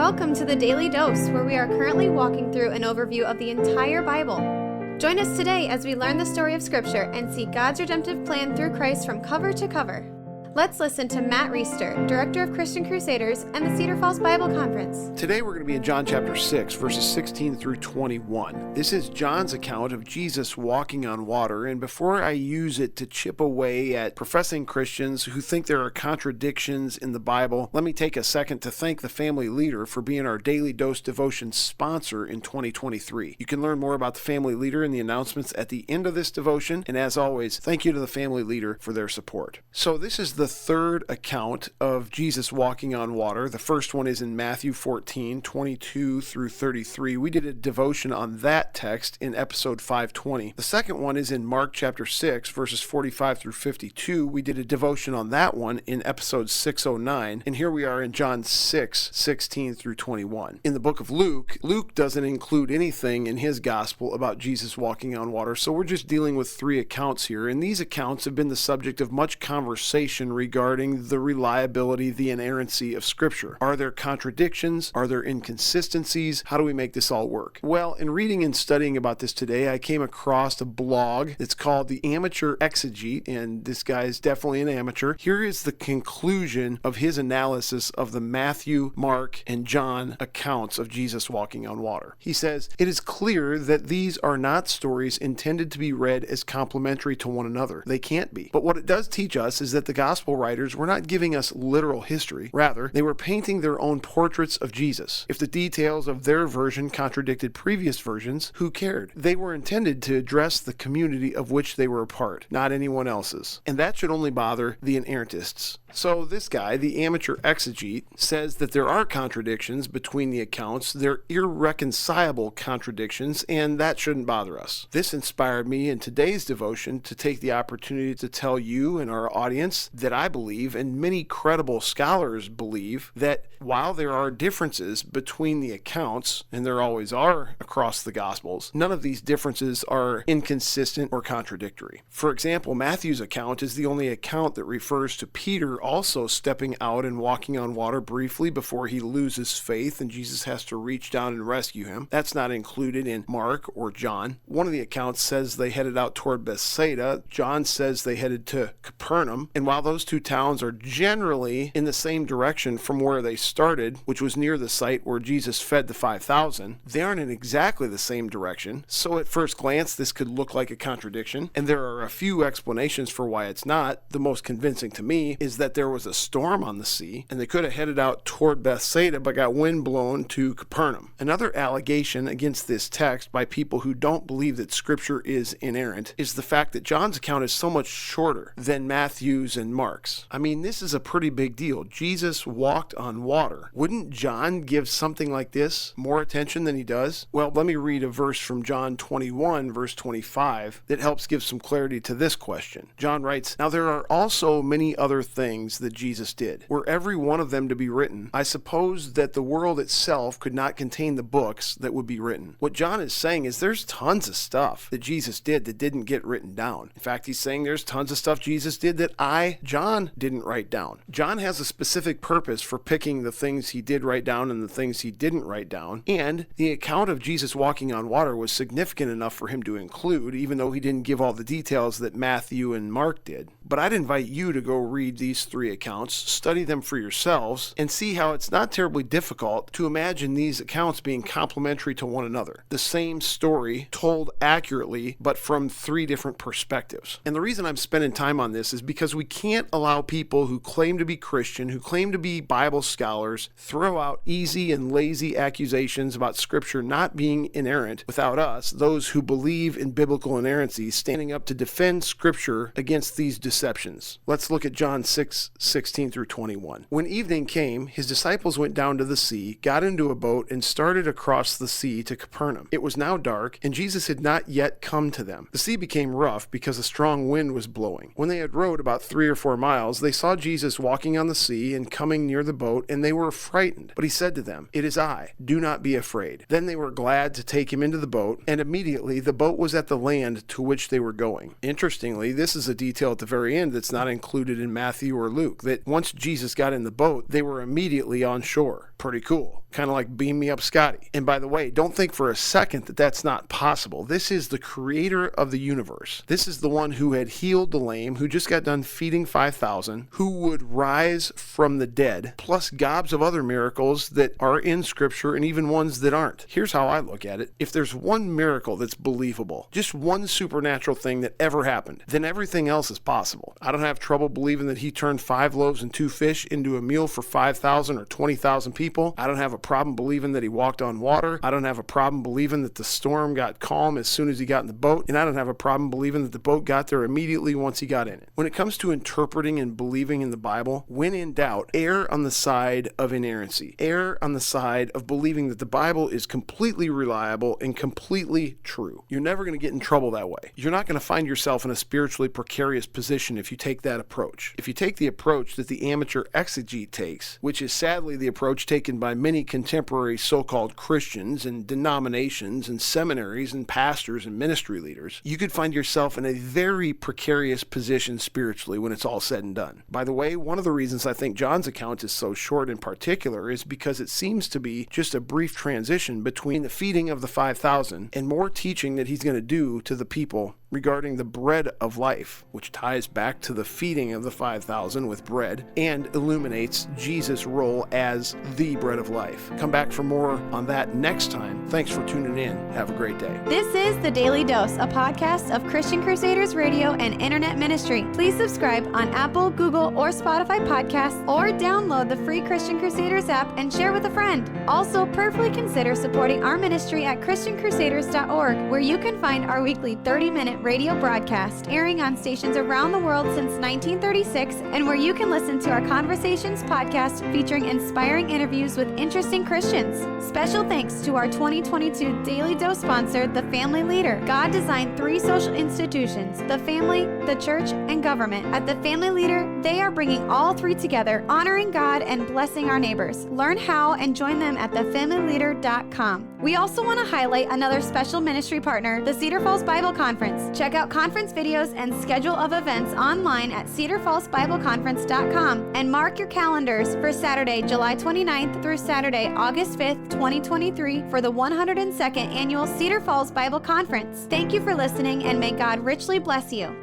Welcome to the Daily Dose, where we are currently walking through an overview of the entire Bible. Join us today as we learn the story of Scripture and see God's redemptive plan through Christ from cover to cover. Let's listen to Matt Reisetter, Director of Christian Crusaders and the Cedar Falls Bible Conference. Today we're going to be in John chapter 6, verses 16 through 21. This is John's account of Jesus walking on water, and before I use it to chip away at professing Christians who think there are contradictions in the Bible, let me take a second to thank the Family Leader for being our Daily Dose Devotion sponsor in 2023. You can learn more about the Family Leader in the announcements at the end of this devotion, and as always, thank you to the Family Leader for their support. So this is the third account of Jesus walking on water. The first one is in Matthew 14, 22 through 33. We did a devotion on that text in episode 520. The second one is in Mark chapter 6, verses 45 through 52. We did a devotion on that one in episode 609. And here we are in John 6, 16 through 21. In the book of Luke, Luke doesn't include anything in his gospel about Jesus walking on water, so we're just dealing with three accounts here. And these accounts have been the subject of much conversation regarding the reliability, the inerrancy of Scripture. Are there contradictions? Are there inconsistencies? How do we make this all work? Well, in reading and studying about this today, I came across a blog. It's called The Amateur Exegete, and this guy is definitely an amateur. Here is the conclusion of his analysis of the Matthew, Mark, and John accounts of Jesus walking on water. He says, "It is clear that these are not stories intended to be read as complementary to one another. They can't be. But what it does teach us is that the gospel writers were not giving us literal history. Rather, they were painting their own portraits of Jesus. If the details of their version contradicted previous versions, who cared? They were intended to address the community of which they were a part, not anyone else's. And that should only bother the inerrantists." So this guy, the amateur exegete, says that there are contradictions between the accounts. They're irreconcilable contradictions, and that shouldn't bother us. This inspired me in today's devotion to take the opportunity to tell you and our audience that I believe, and many credible scholars believe, that while there are differences between the accounts, and there always are across the Gospels, none of these differences are inconsistent or contradictory. For example, Matthew's account is the only account that refers to Peter also stepping out and walking on water briefly before he loses faith and Jesus has to reach down and rescue him. That's not included in Mark or John. One of the accounts says they headed out toward Bethsaida. John says they headed to Capernaum. And while those two towns are generally in the same direction from where they started, which was near the site where Jesus fed the 5,000, they aren't in exactly the same direction. So at first glance, this could look like a contradiction. And there are a few explanations for why it's not. The most convincing to me is that there was a storm on the sea, and they could have headed out toward Bethsaida but got wind blown to Capernaum. Another allegation against this text by people who don't believe that Scripture is inerrant is the fact that John's account is so much shorter than Matthew's and Mark's. I mean, this is a pretty big deal. Jesus walked on water. Wouldn't John give something like this more attention than he does? Well, let me read a verse from John 21, verse 25, that helps give some clarity to this question. John writes, "Now there are also many other things that Jesus did. Were every one of them to be written, I suppose that the world itself could not contain the books that would be written." What John is saying is there's tons of stuff that Jesus did that didn't get written down. In fact, he's saying there's tons of stuff Jesus did that John, didn't write down. John has a specific purpose for picking the things he did write down and the things he didn't write down, and the account of Jesus walking on water was significant enough for him to include, even though he didn't give all the details that Matthew and Mark did. But I'd invite you to go read these three accounts, study them for yourselves, and see how it's not terribly difficult to imagine these accounts being complementary to one another. The same story told accurately, but from three different perspectives. And the reason I'm spending time on this is because we can't allow people who claim to be Christian, who claim to be Bible scholars, throw out easy and lazy accusations about Scripture not being inerrant without us, those who believe in biblical inerrancy, standing up to defend Scripture against these deceptions. Let's look at John 6, 16 through 21. "When evening came, his disciples went down to the sea, got into a boat, and started across the sea to Capernaum. It was now dark, and Jesus had not yet come to them. The sea became rough because a strong wind was blowing. When they had rowed about 3 or 4 miles, they saw Jesus walking on the sea and coming near the boat, and they were frightened. But he said to them, 'It is I. Do not be afraid.' Then they were glad to take him into the boat, and immediately the boat was at the land to which they were going." Interestingly, this is a detail at the very end that's not included in Matthew or Luke, that once Jesus got in the boat, they were immediately on shore. Pretty cool. kind of like beam me up, Scotty. And by the way, don't think for a second that that's not possible. This is the creator of the universe. This is the one who had healed the lame, who just got done feeding 5,000, who would rise from the dead, plus gobs of other miracles that are in Scripture and even ones that aren't. Here's how I look at it. If there's one miracle that's believable, just one supernatural thing that ever happened, then everything else is possible. I don't have trouble believing that he turned 5 loaves and 2 fish into a meal for 5,000 or 20,000 people. I don't have a problem believing that he walked on water. I don't have a problem believing that the storm got calm as soon as he got in the boat. And I don't have a problem believing that the boat got there immediately once he got in it. When it comes to interpreting and believing in the Bible, when in doubt, err on the side of inerrancy. Err on the side of believing that the Bible is completely reliable and completely true. You're never going to get in trouble that way. You're not going to find yourself in a spiritually precarious position if you take that approach. If you take the approach that the amateur exegete takes, which is sadly the approach taken by many contemporary so-called Christians and denominations and seminaries and pastors and ministry leaders, you could find yourself in a very precarious position spiritually when it's all said and done. By the way, one of the reasons I think John's account is so short in particular is because it seems to be just a brief transition between the feeding of the 5,000 and more teaching that he's going to do to the people regarding the bread of life, which ties back to the feeding of the 5,000 with bread and illuminates Jesus' role as the bread of life. Come back for more on that next time. Thanks for tuning in. Have a great day. This is The Daily Dose, a podcast of Christian Crusaders Radio and Internet Ministry. Please subscribe on Apple, Google, or Spotify podcasts, or download the free Christian Crusaders app and share with a friend. Also, prayerfully consider supporting our ministry at ChristianCrusaders.org, where you can find our weekly 30-minute radio broadcast airing on stations around the world since 1936, and where you can listen to our Conversations podcast featuring inspiring interviews with interesting Christians. Special thanks to our 2022 Daily Dose sponsor, The Family Leader. God designed 3 social institutions: the family, the church, and government. At The Family Leader, they are bringing all 3 together, honoring God and blessing our neighbors. Learn how and join them at thefamilyleader.com. We also want to highlight another special ministry partner, the Cedar Falls Bible Conference. Check out conference videos and schedule of events online at cedarfallsbibleconference.com, and mark your calendars for Saturday, July 29th through Saturday, August 5th, 2023 for the 102nd Annual Cedar Falls Bible Conference. Thank you for listening, and may God richly bless you.